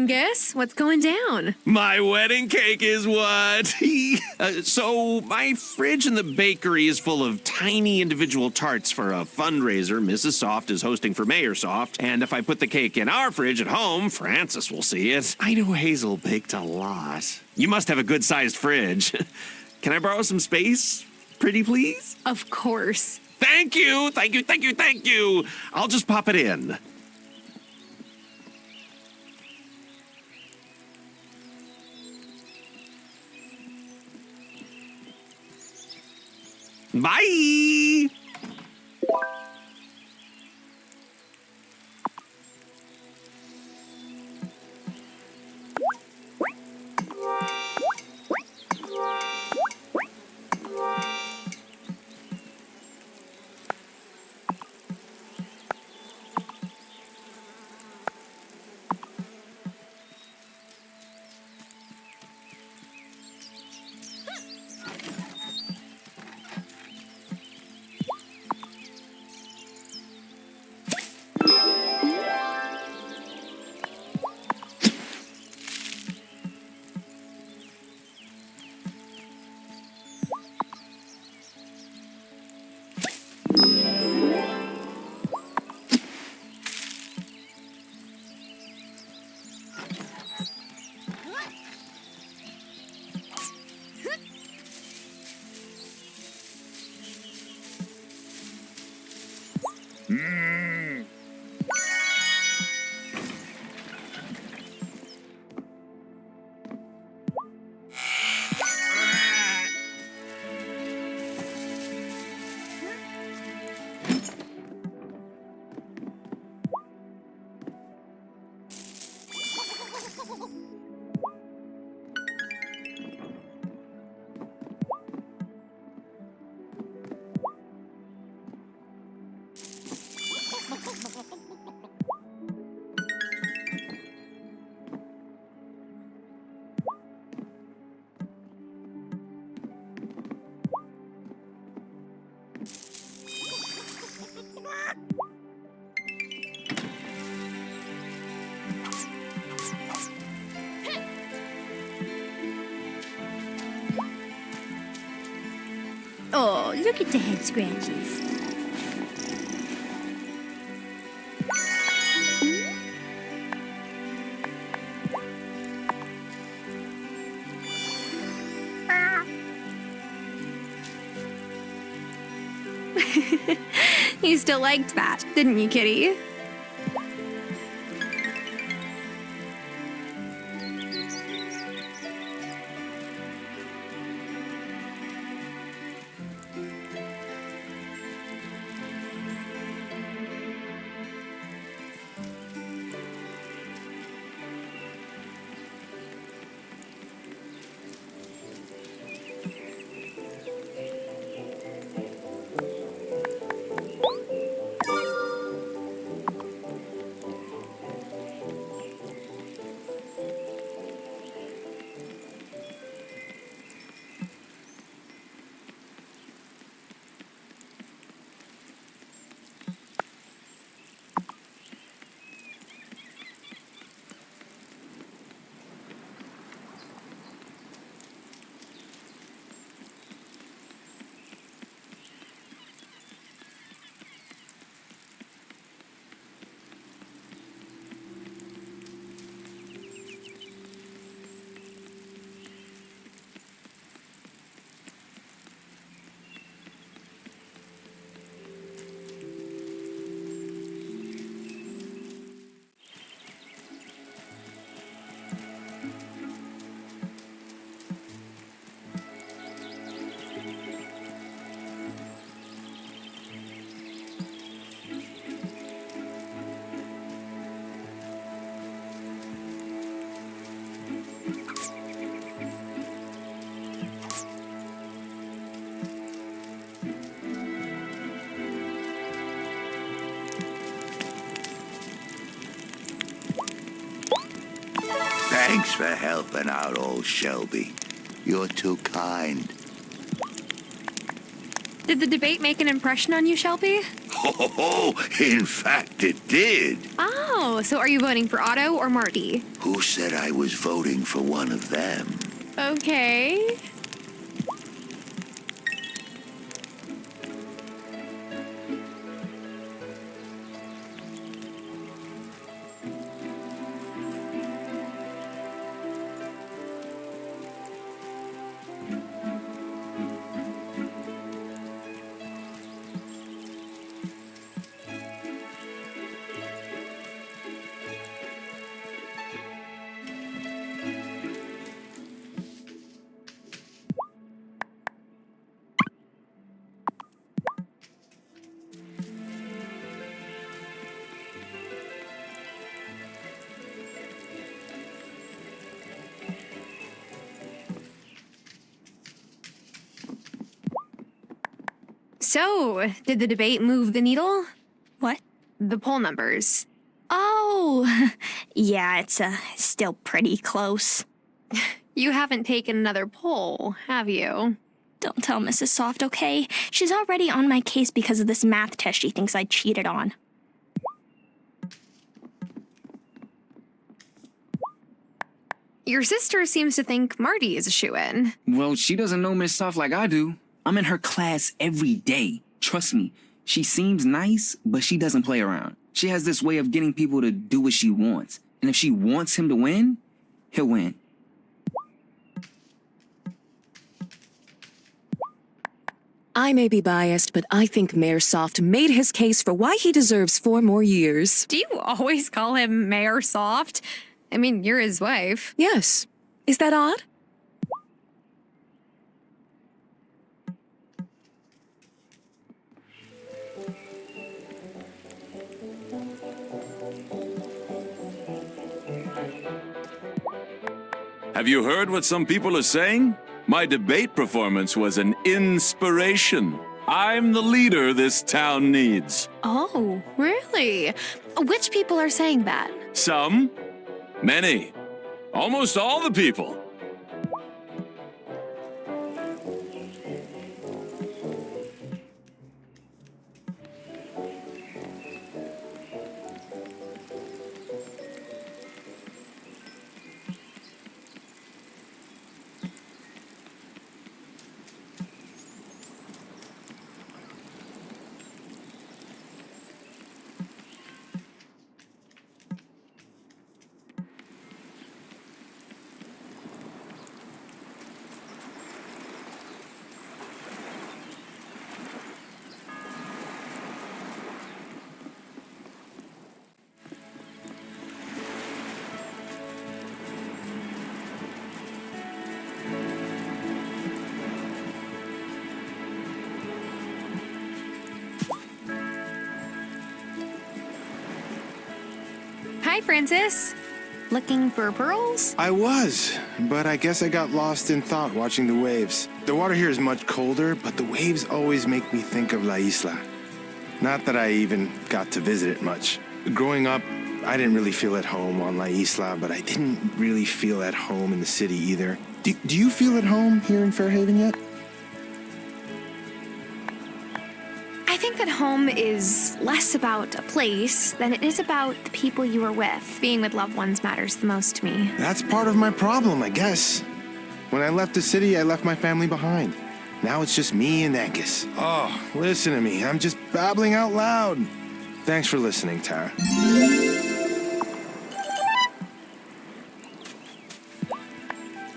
Angus, what's going down? My wedding cake is what? So my fridge in the bakery is full of tiny individual tarts for a fundraiser Mrs. Soft is hosting for Mayor Soft, and if I put the cake in our fridge at home, Francis will see it. I know Hazel baked a lot. You must have a good-sized fridge. Can I borrow some space? Pretty please? Of course. Thank you, thank you, thank you, thank you. I'll just pop it in. Bye! Oh, look at the head scratches. You still liked that, didn't you, Kitty? Thanks for helping out old Shelby. You're too kind. Did the debate make an impression on you, Shelby? Oh, in fact, it did. Oh, so are you voting for Otto or Marty? Who said I was voting for one of them? Okay. So, did the debate move the needle? What? The poll numbers. Oh, yeah, it's still pretty close. You haven't taken another poll, have you? Don't tell Mrs. Soft, okay? She's already on my case because of this math test she thinks I cheated on. Your sister seems to think Marty is a shoo-in. Well, she doesn't know Miss Soft like I do. I'm in her class every day. Trust me, she seems nice, but she doesn't play around. She has this way of getting people to do what she wants. And if she wants him to win, he'll win. I may be biased, but I think Mayor Soft made his case for why he deserves 4 more years. Do you always call him Mayor Soft? I mean, you're his wife. Yes. Is that odd? Have you heard what some people are saying? My debate performance was an inspiration. I'm the leader this town needs. Oh, really? Which people are saying that? Some, many, almost all the people. Hi, Francis. Looking for pearls? I was, but I guess I got lost in thought watching the waves. The water here is much colder, but the waves always make me think of La Isla. Not that I even got to visit it much. Growing up, I didn't really feel at home on La Isla, but I didn't really feel at home in the city either. Do you feel at home here in Fairhaven yet? I think that home is less about a place than it is about the people you are with. Being with loved ones matters the most to me. That's part of my problem, I guess. When I left the city, I left my family behind. Now it's just me and Angus. Oh, listen to me. I'm just babbling out loud. Thanks for listening, Tara.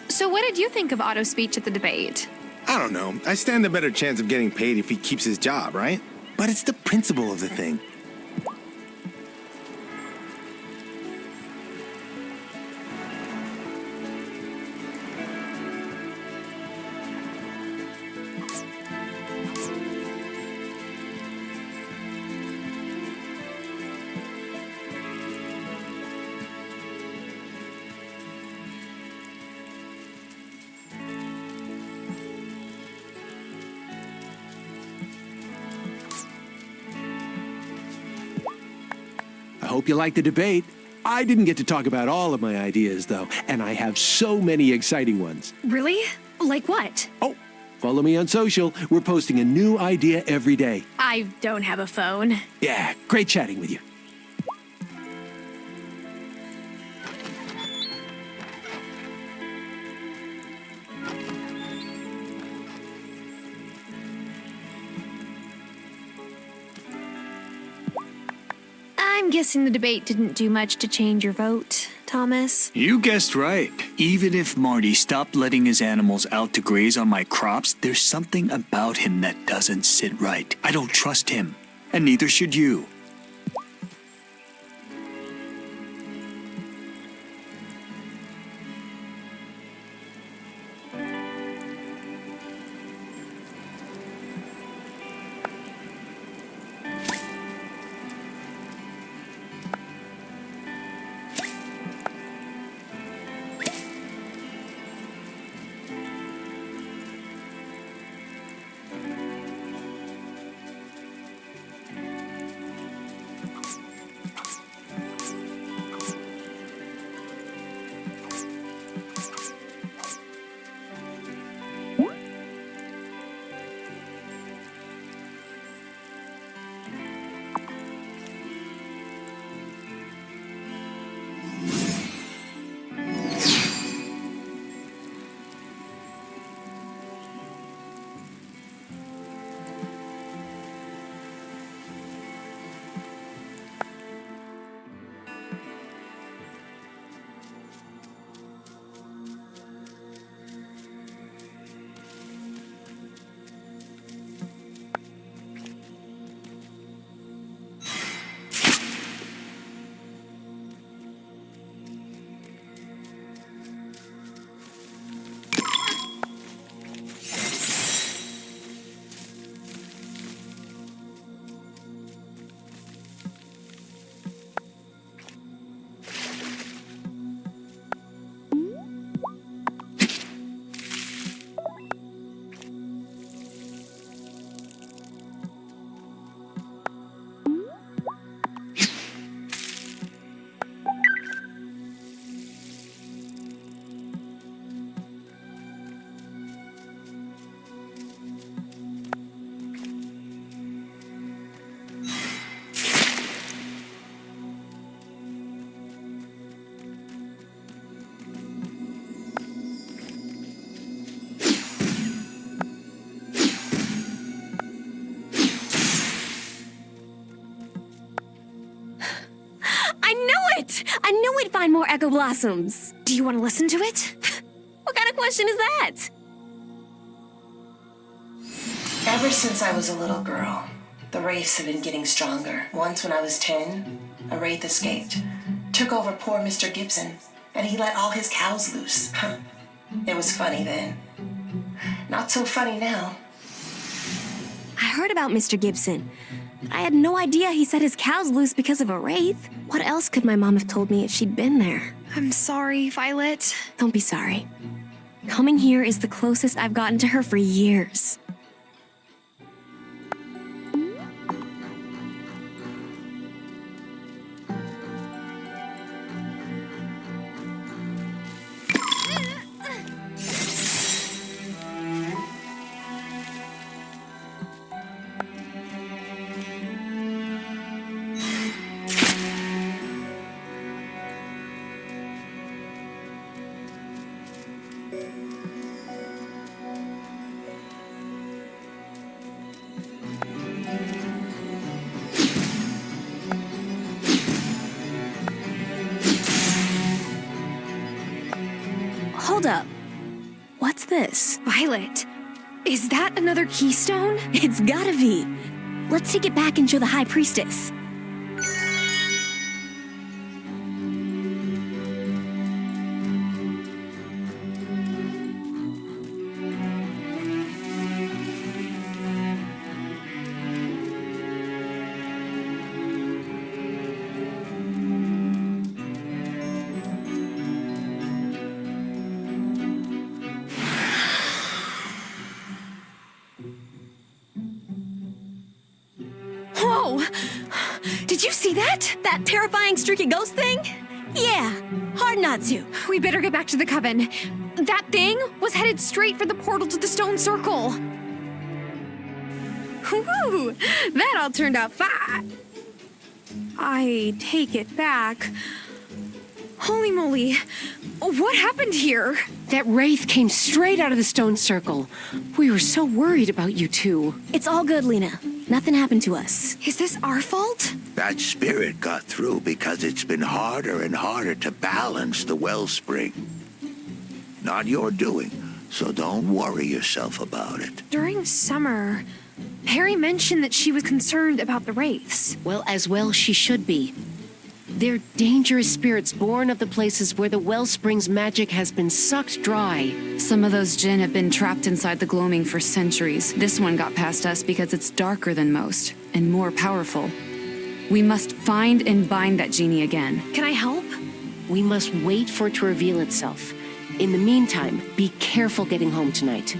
So what did you think of Otto's speech at the debate? I don't know. I stand a better chance of getting paid if he keeps his job, right? But it's the principle of the thing. I hope you like the debate. I didn't get to talk about all of my ideas, though, and I have so many exciting ones. Really? Like what? Oh, Follow me on social. We're posting a new idea every day. I don't have a phone. Yeah, great chatting with you. I'm guessing the debate didn't do much to change your vote, Thomas. You guessed right. Even if Marty stopped letting his animals out to graze on my crops, there's something about him that doesn't sit right. I don't trust him, and neither should you. I knew we'd find more echo blossoms. Do you want to listen to it? What kind of question is that? Ever since I was a little girl, the wraiths have been getting stronger. Once when I was 10, a wraith escaped, took over poor Mr. Gibson, and he let all his cows loose. It was funny then. Not so funny now. I heard about Mr. Gibson. I had no idea he set his cows loose because of a wraith. What else could my mom have told me if she'd been there? I'm sorry, Violet. Don't be sorry. Coming here is the closest I've gotten to her for years. Hold up. What's this? Violet, is that another keystone? It's gotta be. Let's take it back and show the High Priestess. Whoa! Did you see that? That terrifying streaky ghost thing? Yeah, hard not to. We better get back to the coven. That thing was headed straight for the portal to the stone circle. Woo! That all turned out fine. I take it back. Holy moly, what happened here? That wraith came straight out of the stone circle. We were so worried about you two. It's all good, Lena. Nothing happened to us. Is this our fault? That spirit got through because it's been harder and harder to balance the wellspring. Not your doing, so don't worry yourself about it. During summer, Perry mentioned that she was concerned about the wraiths. Well, as well she should be. They're dangerous spirits born of the places where the wellspring's magic has been sucked dry. Some of those djinn have been trapped inside the Gloaming for centuries. This one got past us because it's darker than most, and more powerful. We must find and bind that genie again. Can I help? We must wait for it to reveal itself. In the meantime, be careful getting home tonight.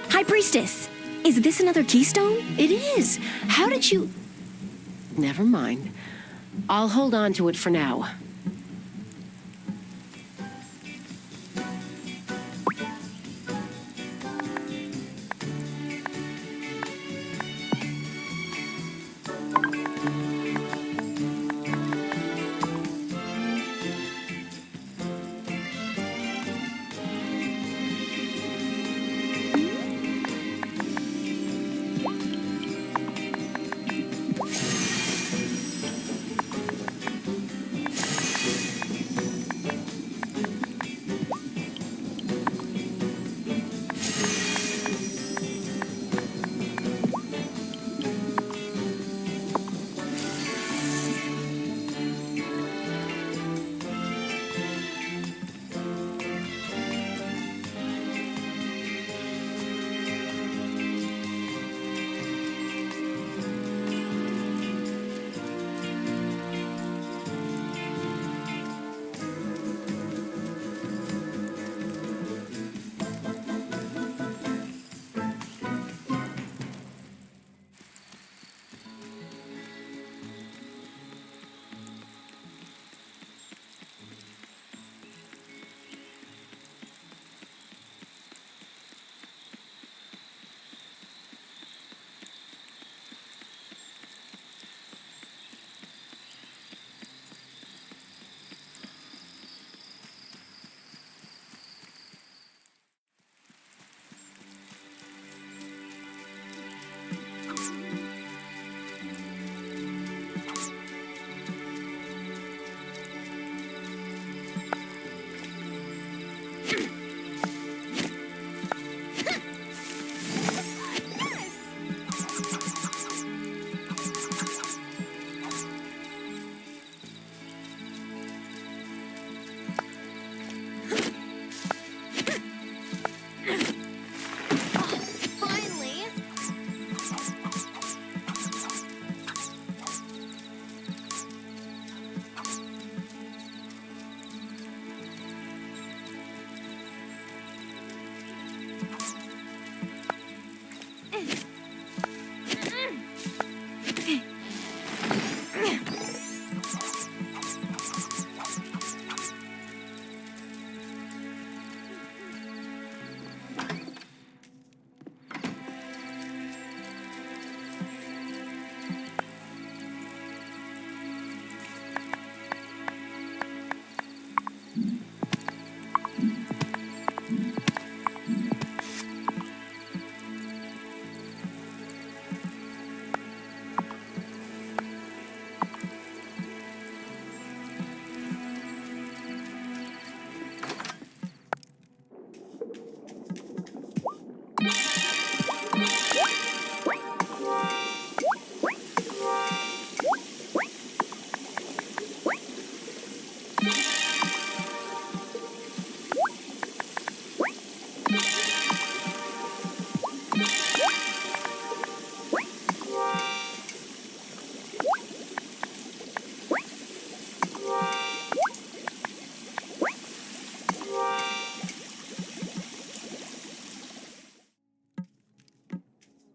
High Priestess, is this another keystone? It is. How did you... Never mind. I'll hold on to it for now.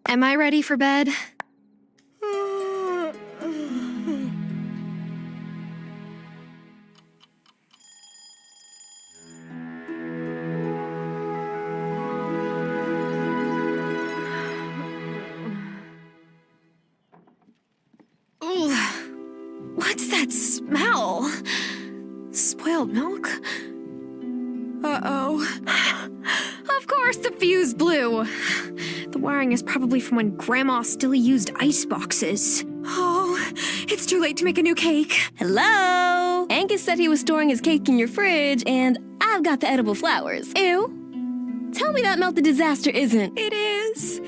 Am I ready for bed? What's that smell? Spoiled milk? Uh-oh. Of course the fuse blew. The wiring is probably from when Grandma still used ice boxes. Oh, it's too late to make a new cake. Hello? Angus said he was storing his cake in your fridge, and I've got the edible flowers. Ew. Tell me that melted disaster isn't. It is.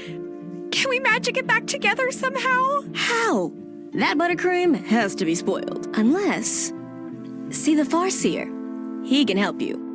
Can we magic it back together somehow? How? That buttercream has to be spoiled. Unless... See the Farseer. He can help you.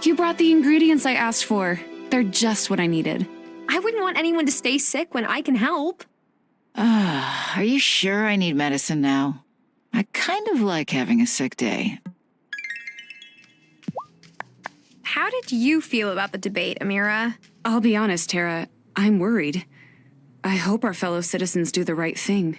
You brought the ingredients I asked for. They're just what I needed. I wouldn't want anyone to stay sick when I can help. Are you sure I need medicine now? I kind of like having a sick day. How did you feel about the debate, Amira? I'll be honest, Tara. I'm worried. I hope our fellow citizens do the right thing.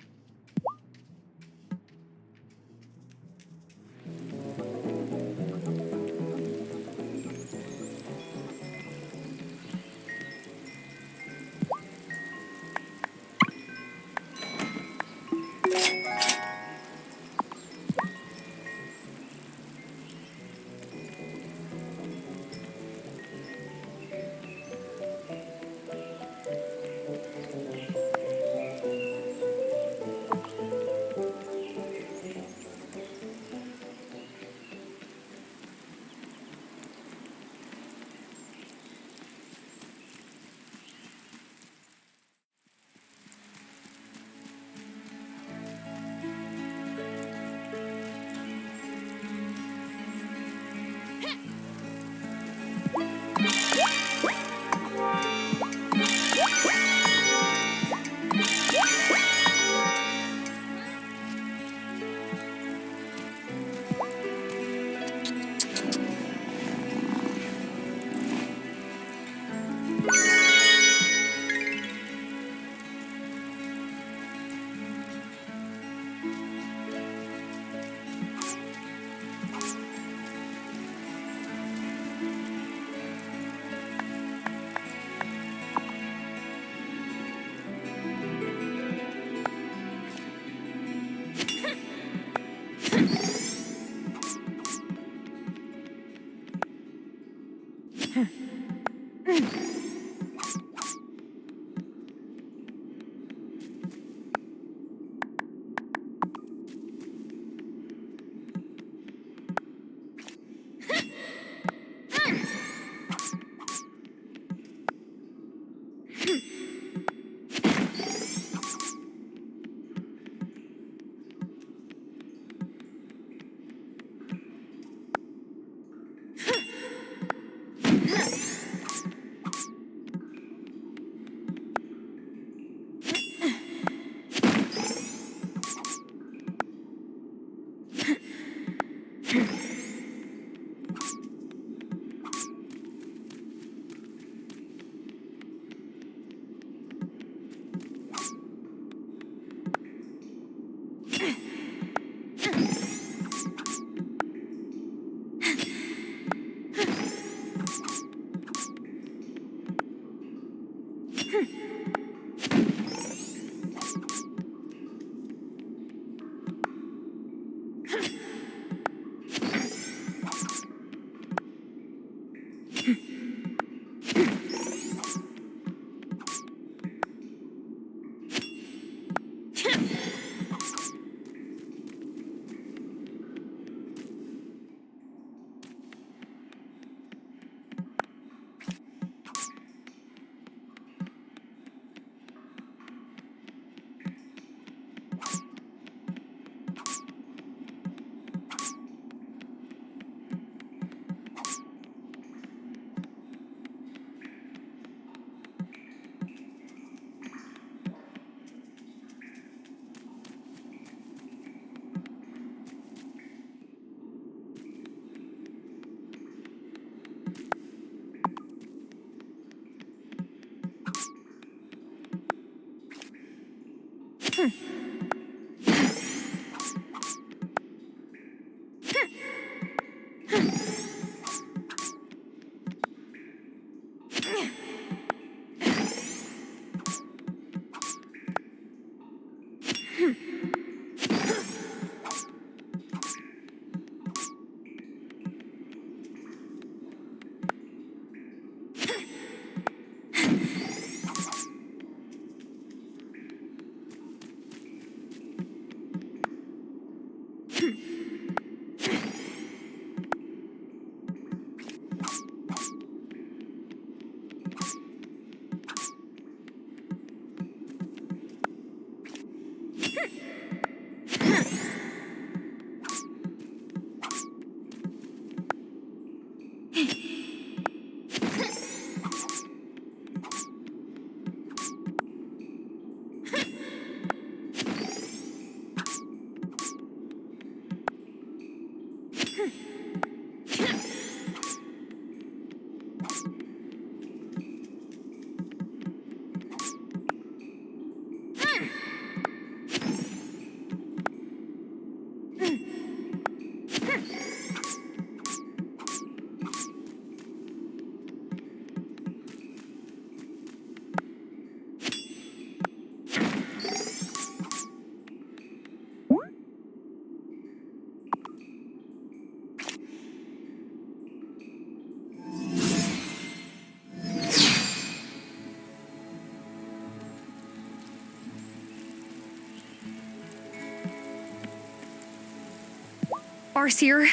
Arseer,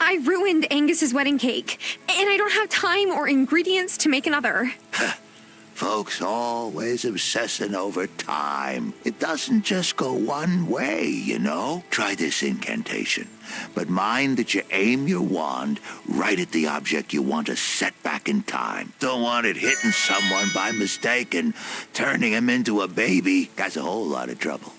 I ruined Angus's wedding cake, and I don't have time or ingredients to make another. Folks always obsessing over time. It doesn't just go one way, you know. Try this incantation. But mind that you aim your wand right at the object you want to set back in time. Don't want it hitting someone by mistake and turning him into a baby. That's a whole lot of trouble.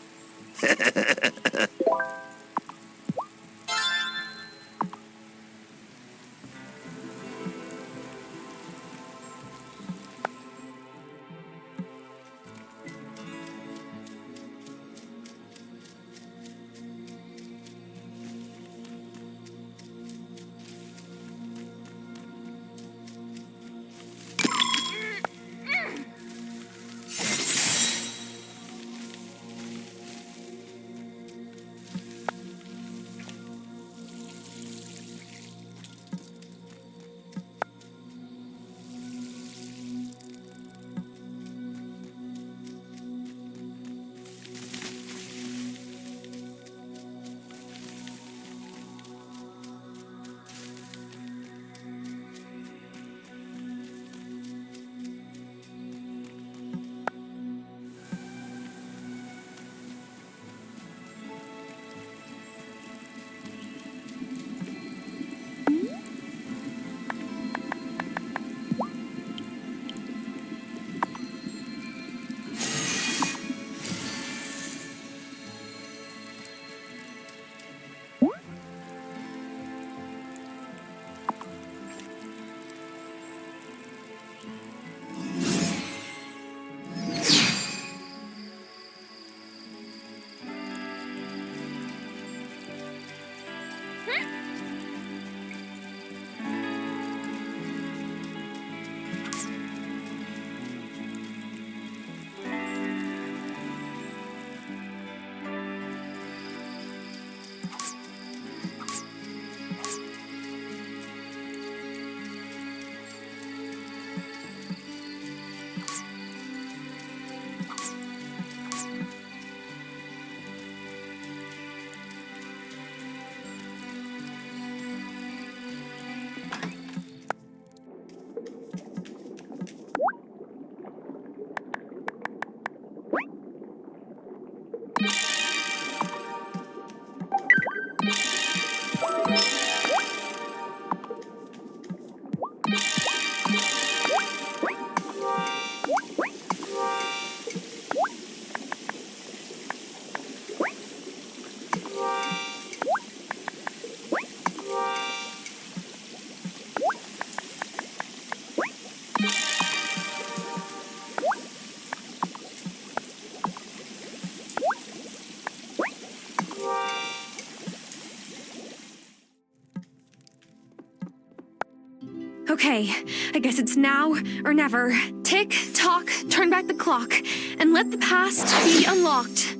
Okay, I guess it's now or never. Tick, tock, turn back the clock, and let the past be unlocked.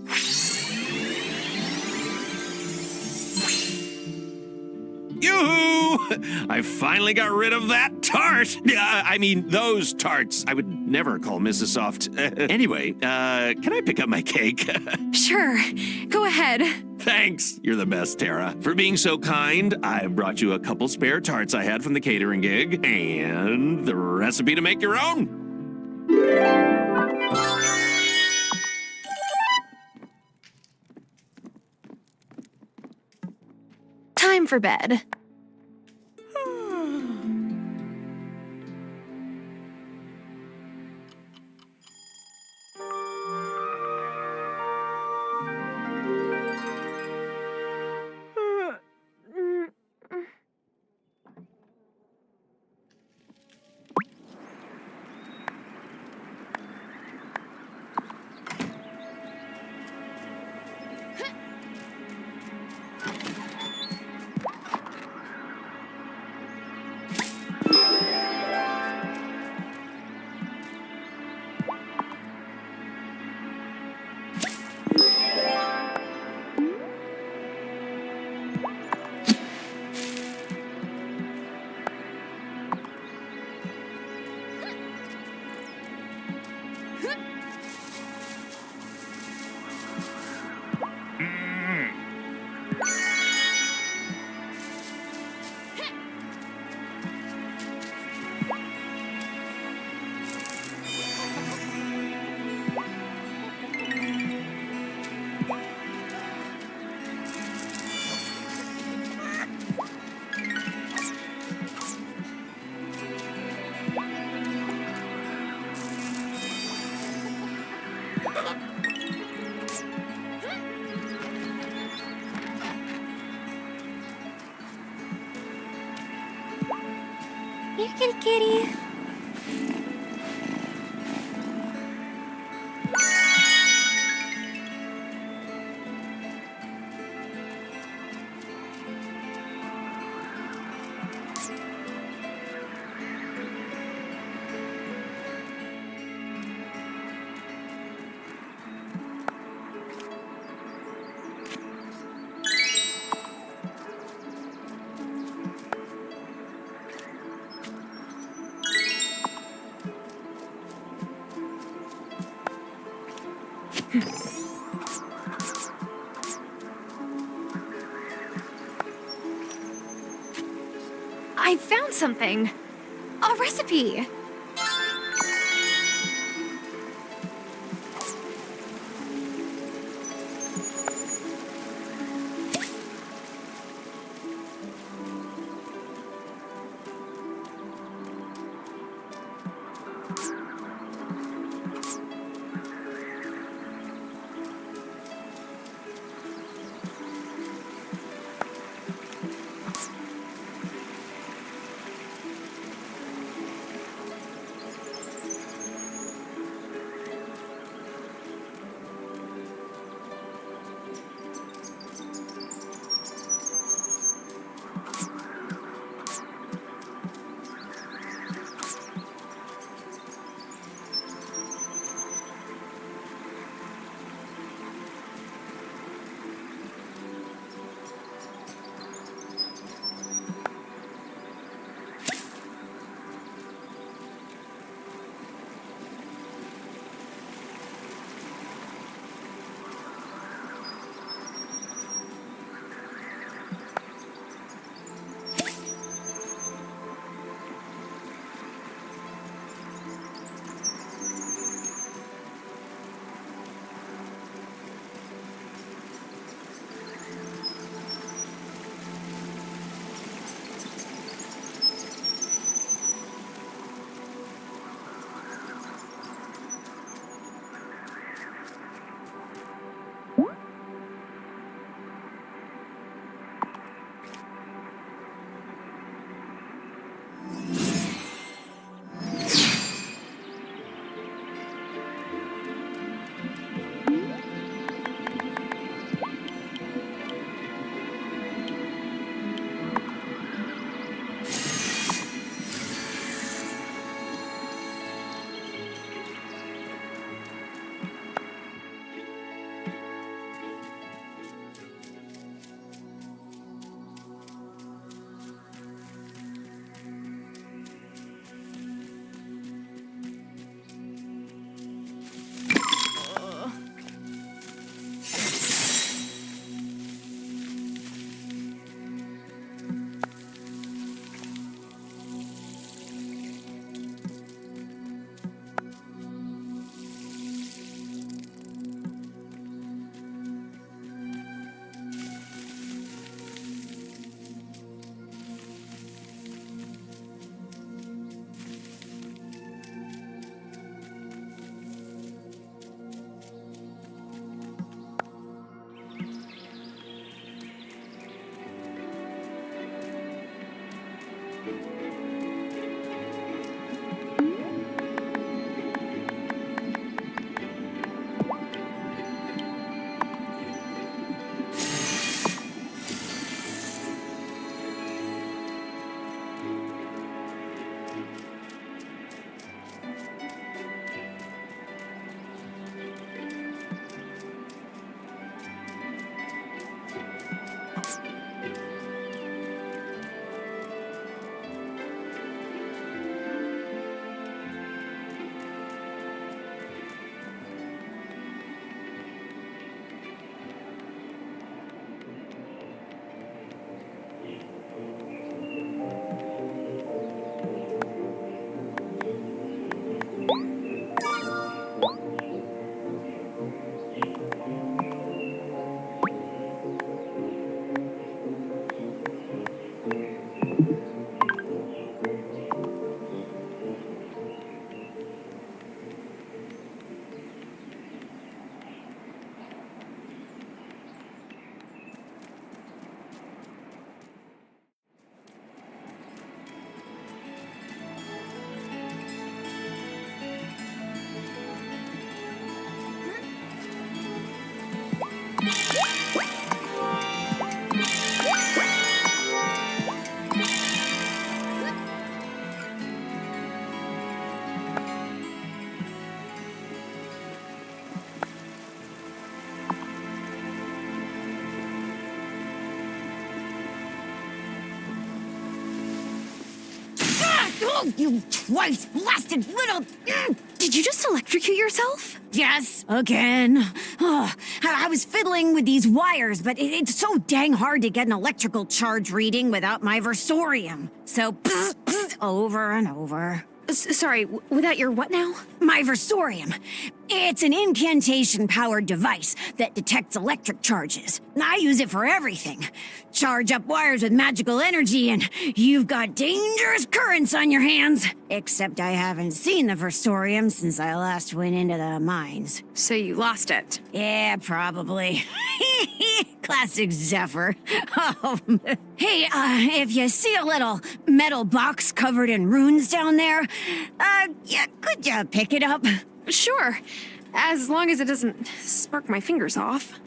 Yoo-hoo! I finally got rid of that tart! I mean, those tarts. I would never call Mrs. Soft. Anyway, can I pick up my cake? Sure, go ahead. Thanks. You're the best, Tara. For being so kind, I brought you a couple spare tarts I had from the catering gig, and the recipe to make your own. Time for bed. Here, kitty kitty. I found something. A recipe. Oh, you twice blasted little... Did you just electrocute yourself? Yes, again. Oh, I was fiddling with these wires, but it's so dang hard to get an electrical charge reading without my versorium. So, over and over. Sorry, without your what now? My versorium. It's an incantation-powered device that detects electric charges. I use it for everything. Charge up wires with magical energy and you've got dangerous currents on your hands. Except I haven't seen the versorium since I last went into the mines. So you lost it? Yeah, probably. Classic Zephyr. Oh. Hey, if you see a little metal box covered in runes down there, yeah, could you pick it up? Sure, as long as it doesn't spark my fingers off.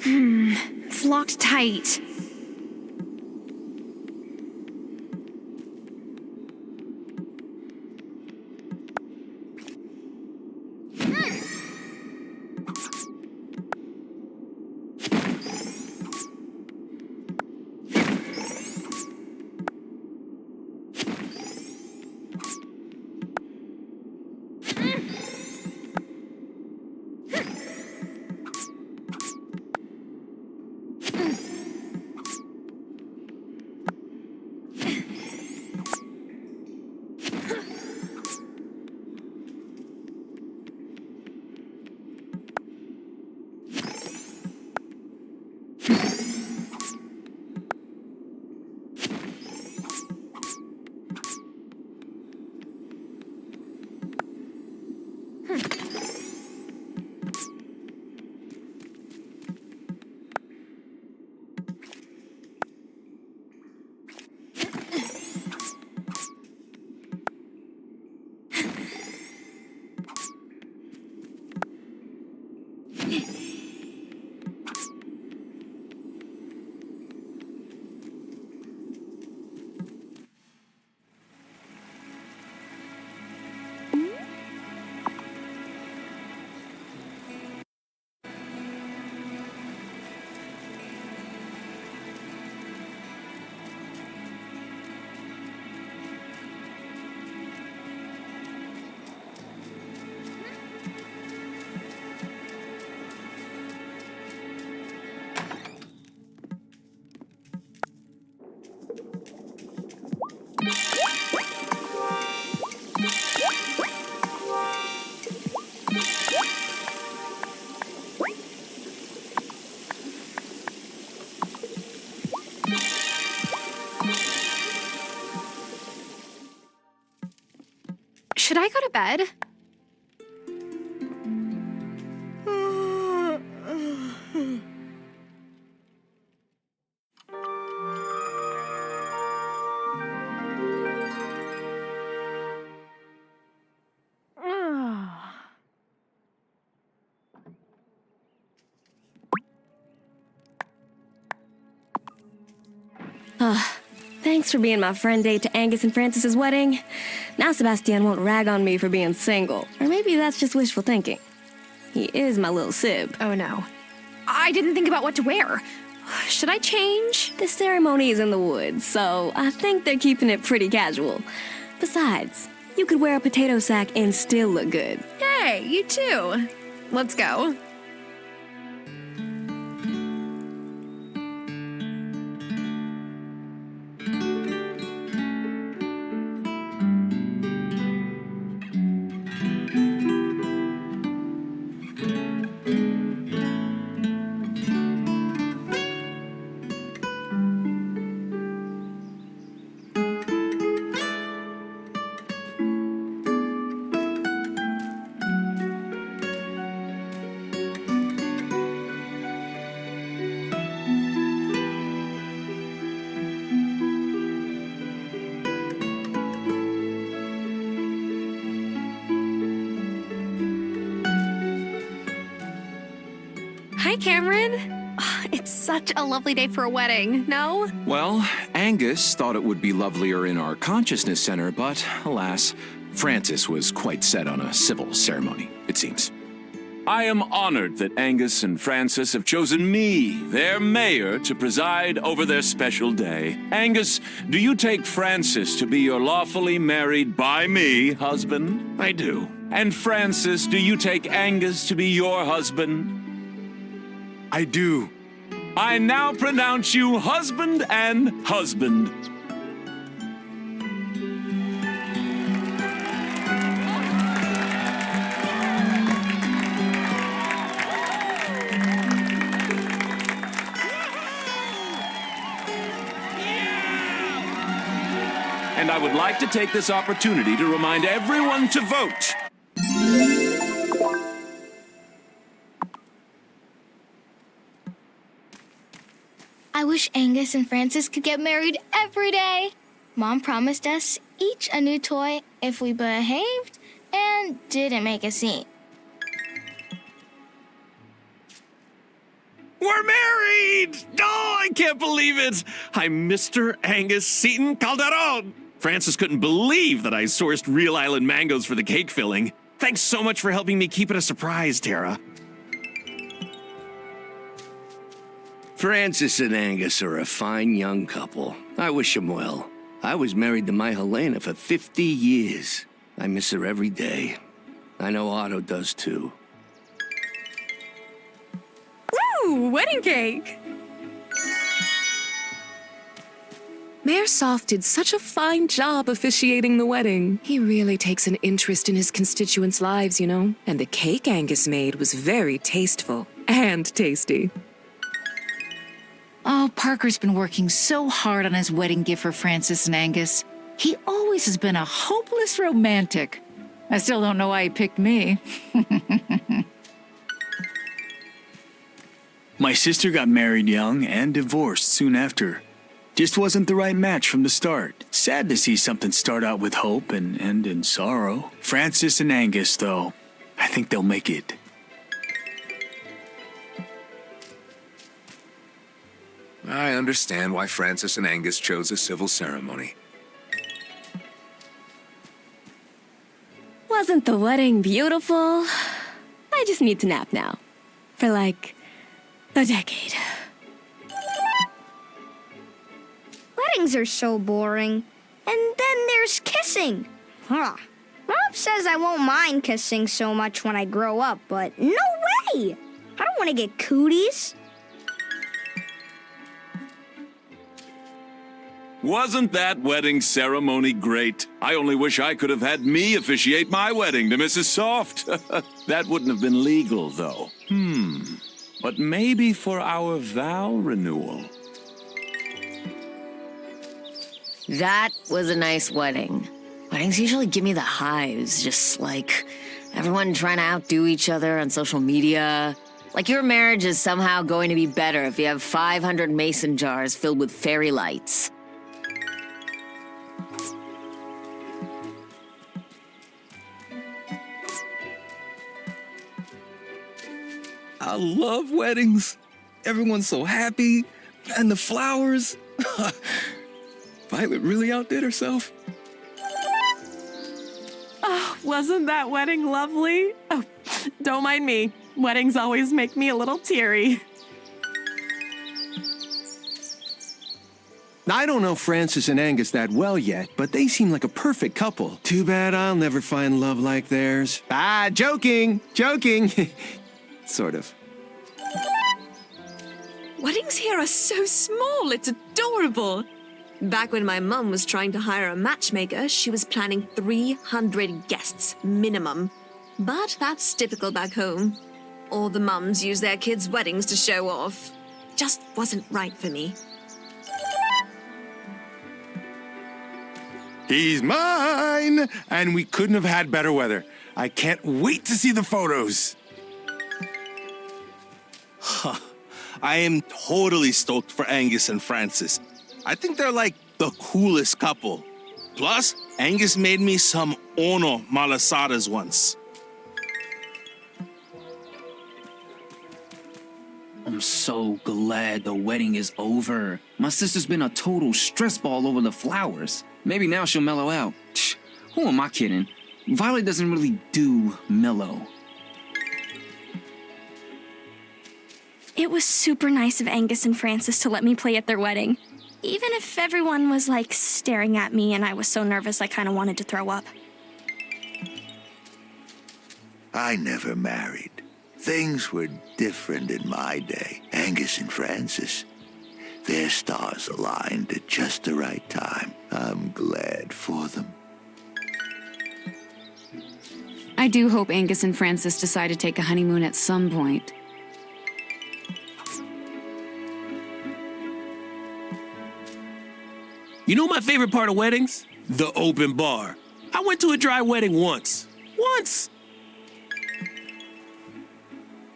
It's locked tight. Should I go to bed? Thanks for being my friend date to Angus and Francis's wedding. Now Sebastian won't rag on me for being single. Or maybe that's just wishful thinking. He is my little sib. Oh no. I didn't think about what to wear. Should I change? The ceremony is in the woods, so I think they're keeping it pretty casual. Besides, you could wear a potato sack and still look good. Hey, you too. Let's go. Hi, Cameron. It's such a lovely day for a wedding, no? Well, Angus thought it would be lovelier in our consciousness center, but alas, Francis was quite set on a civil ceremony, it seems. I am honored that Angus and Francis have chosen me, their mayor, to preside over their special day. Angus, do you take Francis to be your lawfully married by me husband? I do. And Francis, do you take Angus to be your husband? I do. I now pronounce you husband and husband. And I would like to take this opportunity to remind everyone to vote. I wish Angus and Francis could get married every day. Mom promised us each a new toy if we behaved and didn't make a scene. We're married! Oh, I can't believe it! I'm Mr. Angus Seton Calderon. Francis couldn't believe that I sourced real island mangoes for the cake filling. Thanks so much for helping me keep it a surprise, Tara. Francis and Angus are a fine young couple. I wish them well. I was married to my Helena for 50 years. I miss her every day. I know Otto does too. Ooh, wedding cake! Mayor Soft did such a fine job officiating the wedding. He really takes an interest in his constituents' lives, you know. And the cake Angus made was very tasteful and tasty. Oh, Parker's been working so hard on his wedding gift for Francis and Angus. He always has been a hopeless romantic. I still don't know why he picked me. My sister got married young and divorced soon after. Just wasn't the right match from the start. Sad to see something start out with hope and end in sorrow. Francis and Angus, though, I think they'll make it. I understand why Francis and Angus chose a civil ceremony. Wasn't the wedding beautiful? I just need to nap now. For like a decade. Weddings are so boring. And then there's kissing. Huh. Mom says I won't mind kissing so much when I grow up, but no way! I don't want to get cooties. Wasn't that wedding ceremony great? I only wish I could have had me officiate my wedding to Mrs. Soft. That wouldn't have been legal, though. But maybe for our vow renewal. That was a nice wedding. Weddings usually give me the hives, just like everyone trying to outdo each other on social media. Like your marriage is somehow going to be better if you have 500 mason jars filled with fairy lights. I love weddings. Everyone's so happy. And the flowers. Violet really outdid herself. Oh, wasn't that wedding lovely? Oh, don't mind me. Weddings always make me a little teary. I don't know Francis and Angus that well yet, but they seem like a perfect couple. Too bad I'll never find love like theirs. Ah, joking. Sort of. Weddings here are so small, it's adorable. Back when my mum was trying to hire a matchmaker, she was planning 300 guests minimum. But that's typical back home. All the mums use their kids' weddings to show off. Just wasn't right for me. He's mine! And we couldn't have had better weather. I can't wait to see the photos. Huh. I am totally stoked for Angus and Francis. I think they're like the coolest couple. Plus, Angus made me some ono malasadas once. I'm so glad the wedding is over. My sister's been a total stress ball over the flowers. Maybe now she'll mellow out. Who am I kidding? Violet doesn't really do mellow. It was super nice of Angus and Francis to let me play at their wedding. Even if everyone was like staring at me and I was so nervous I kind of wanted to throw up. I never married. Things were different in my day. Angus and Francis, their stars aligned at just the right time. I'm glad for them. I do hope Angus and Francis decide to take a honeymoon at some point. You know my favorite part of weddings? The open bar. I went to a dry wedding once.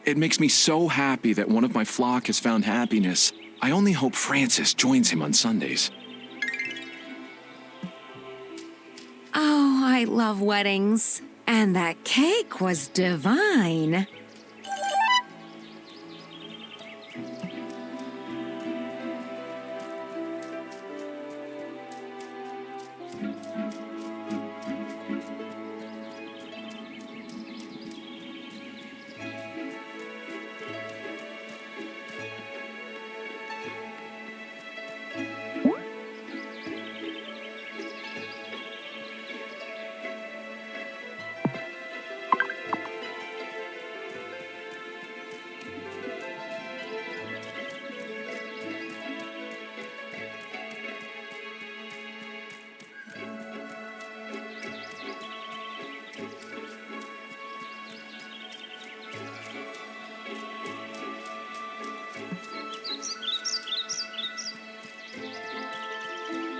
It makes me so happy that one of my flock has found happiness. I only hope Francis joins him on Sundays. Oh, I love weddings. And that cake was divine.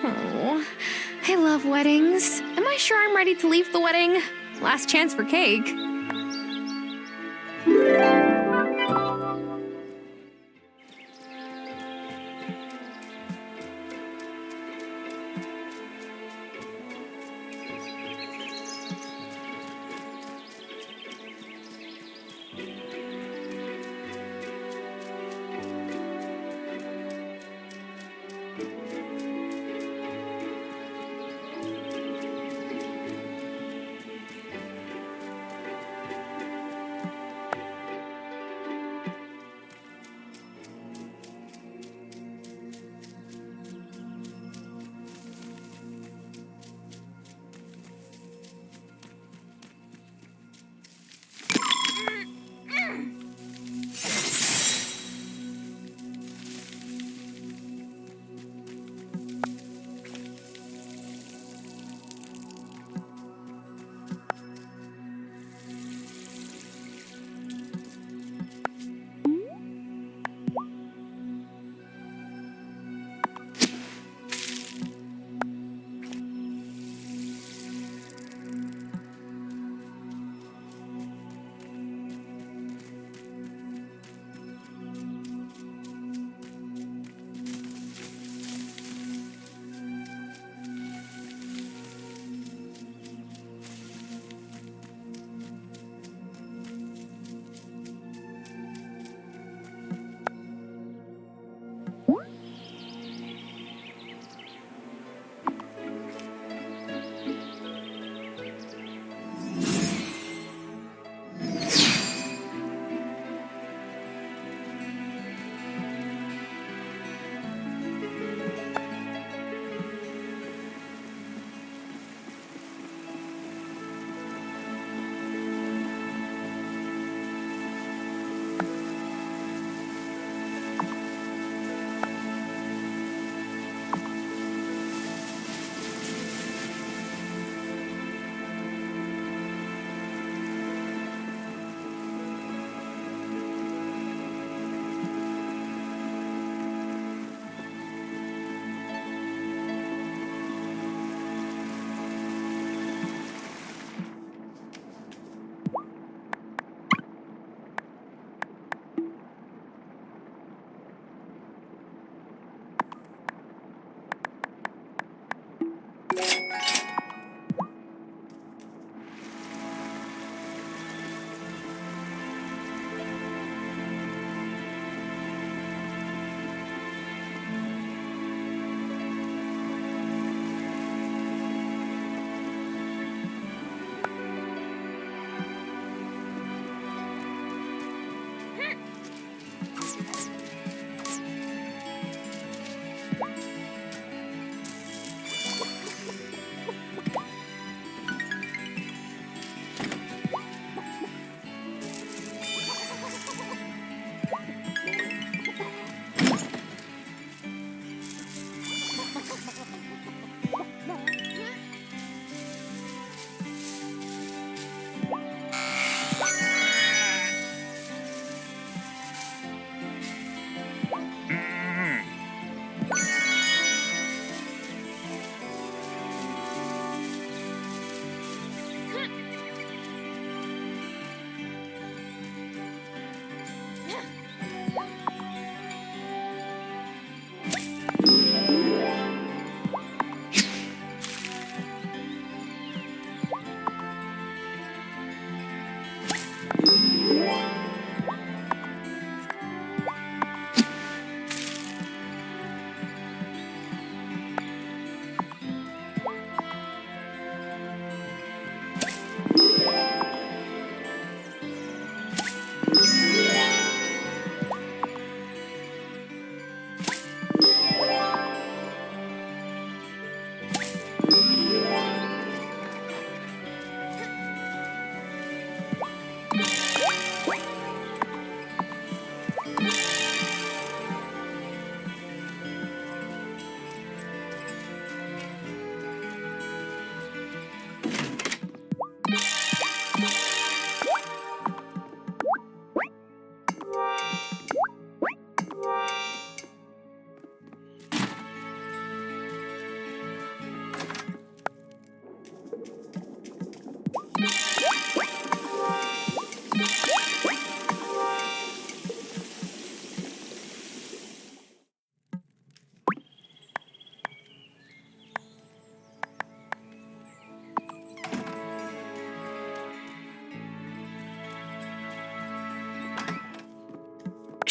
Oh, I love weddings. Am I sure I'm ready to leave the wedding? Last chance for cake.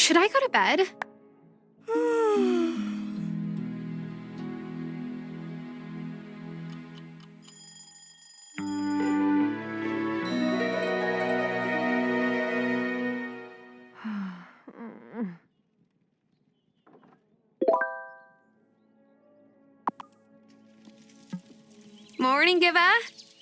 Should I go to bed? Morning, Giva.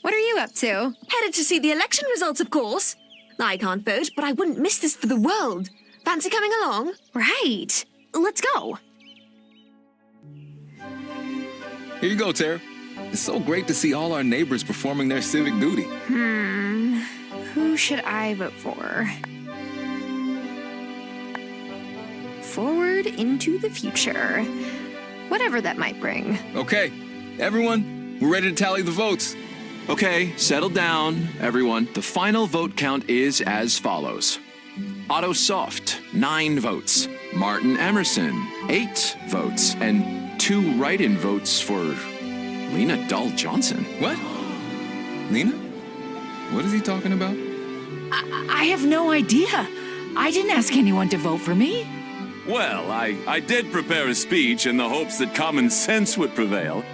What are you up to? Headed to see the election results, of course. I can't vote, but I wouldn't miss this for the world. Fancy coming along? Right. Let's go. Here you go, Tara. It's so great to see all our neighbors performing their civic duty. Who should I vote for? Forward into the future. Whatever that might bring. Okay, everyone, we're ready to tally the votes. Okay, settle down, everyone. The final vote count is as follows. Otto Soft, 9 votes. Martin Emerson, 8 votes. And 2 write-in votes for Lena Dahl Johnson. What? Lena? What is he talking about? I have no idea. I didn't ask anyone to vote for me. Well, I did prepare a speech in the hopes that common sense would prevail.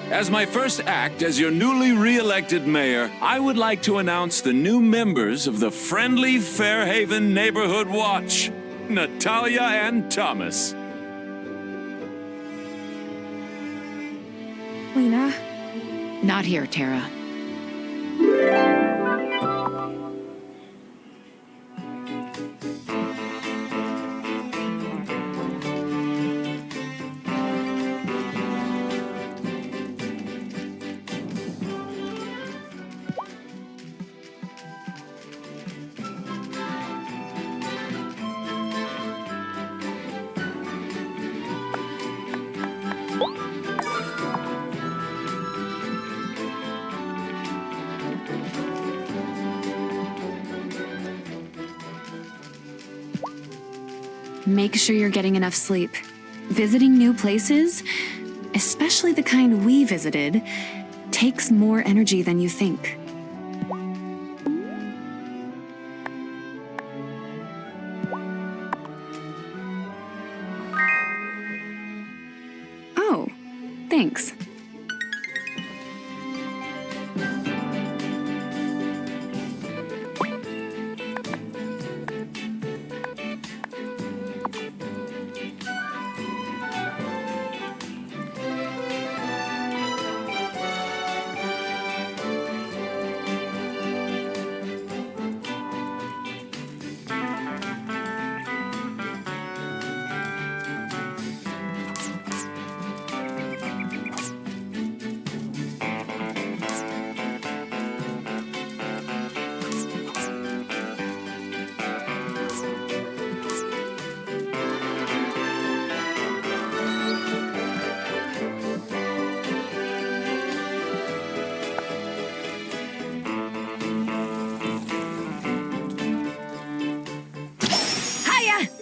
As my first act as your newly re-elected mayor, I would like to announce the new members of the Friendly Fairhaven Neighborhood Watch, Natalia and Thomas. Lena? Not here, Tara. Make sure you're getting enough sleep. Visiting new places, especially the kind we visited, takes more energy than you think. Oh, thanks.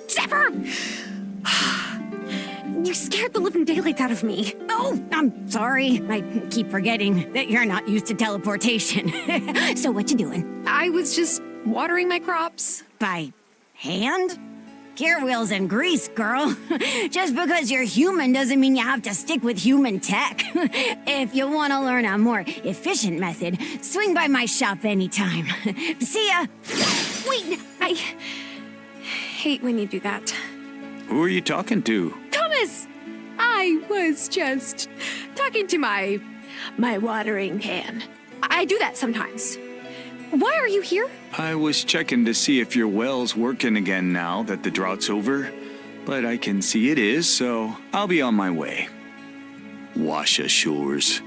Zephyr! You scared the living daylights out of me. Oh, I'm sorry. I keep forgetting that you're not used to teleportation. So what you doing? I was just watering my crops. By hand? Gear wheels and grease, girl. Just because you're human doesn't mean you have to stick with human tech. If you want to learn a more efficient method, swing by my shop anytime. See ya! Wait, I hate when you do that. Who are you talking to? Thomas! I was just talking to my watering can. I do that sometimes. Why are you here? I was checking to see if your well's working again now that the drought's over, but I can see it is, so I'll be on my way. Wash ashores.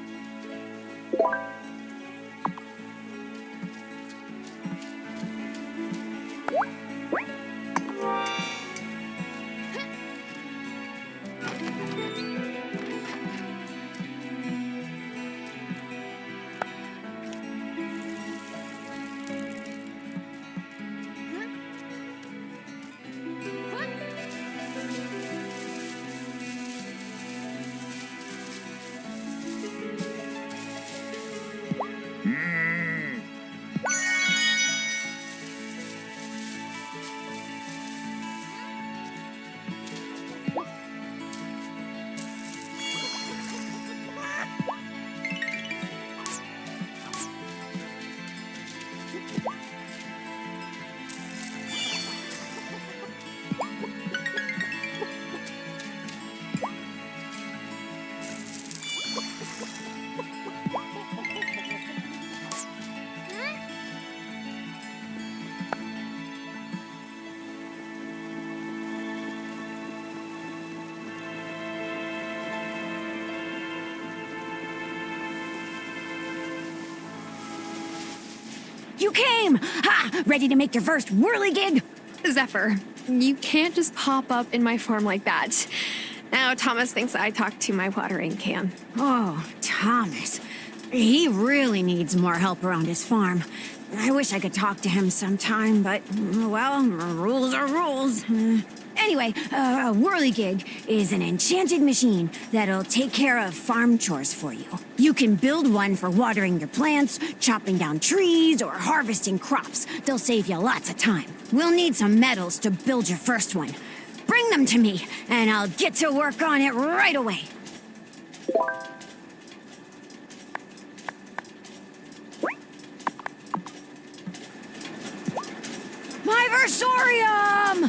You came! Ha! Ready to make your first whirligig? Zephyr, you can't just pop up in my farm like that. Now Thomas thinks I talk to my watering can. Oh, Thomas. He really needs more help around his farm. I wish I could talk to him sometime, but, well, rules are rules. Anyway, a whirligig is an enchanted machine that'll take care of farm chores for you. You can build one for watering your plants, chopping down trees, or harvesting crops. They'll save you lots of time. We'll need some metals to build your first one. Bring them to me, and I'll get to work on it right away. My versorium!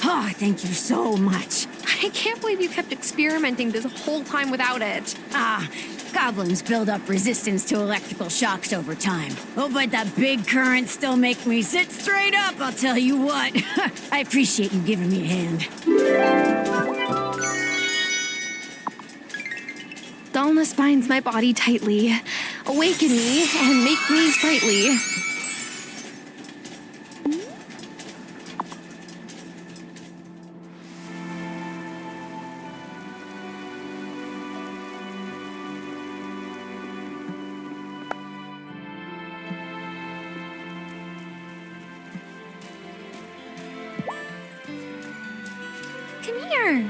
Oh, thank you so much. I can't believe you kept experimenting this whole time without it. Goblins build up resistance to electrical shocks over time. Oh, but that big currents still make me sit straight up, I'll tell you what. I appreciate you giving me a hand. Dullness binds my body tightly. Awaken me and make me sprightly. Come here.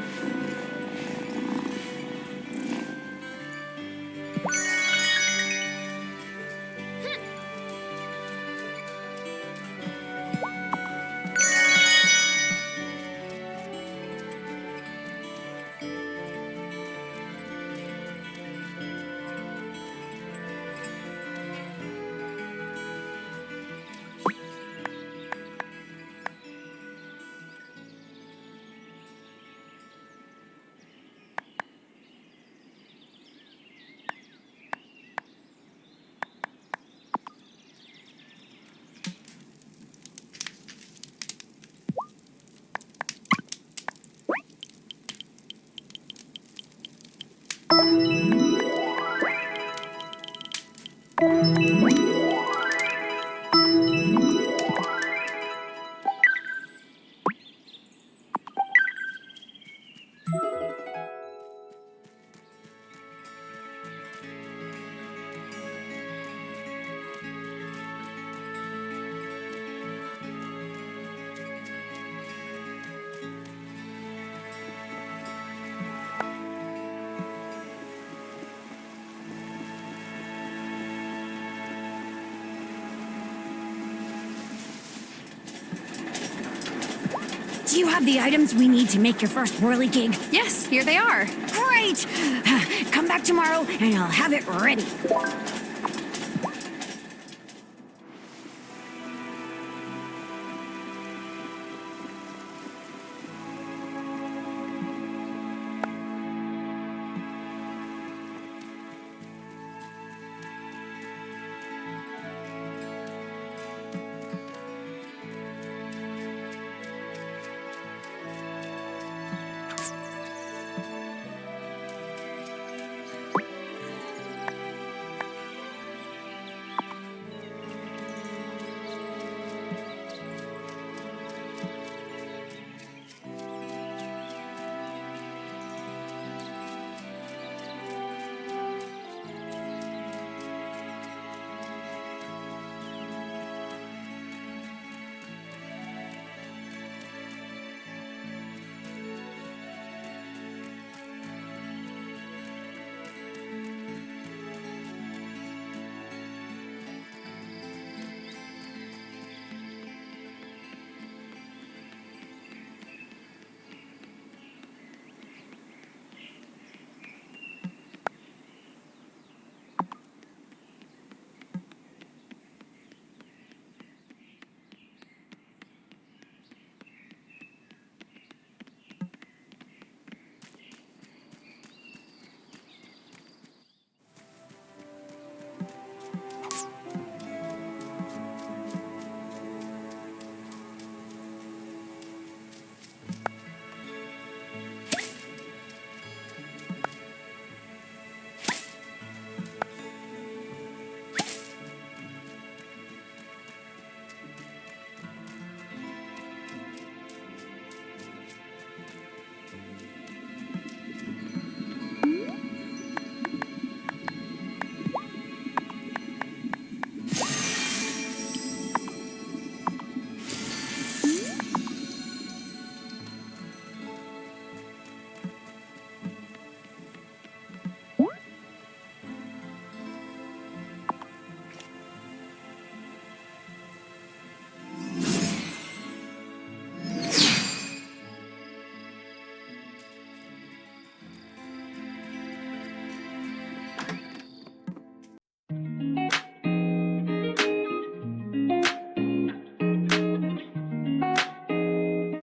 Do you have the items we need to make your first whirligig? Yes, here they are. Great! Come back tomorrow and I'll have it ready.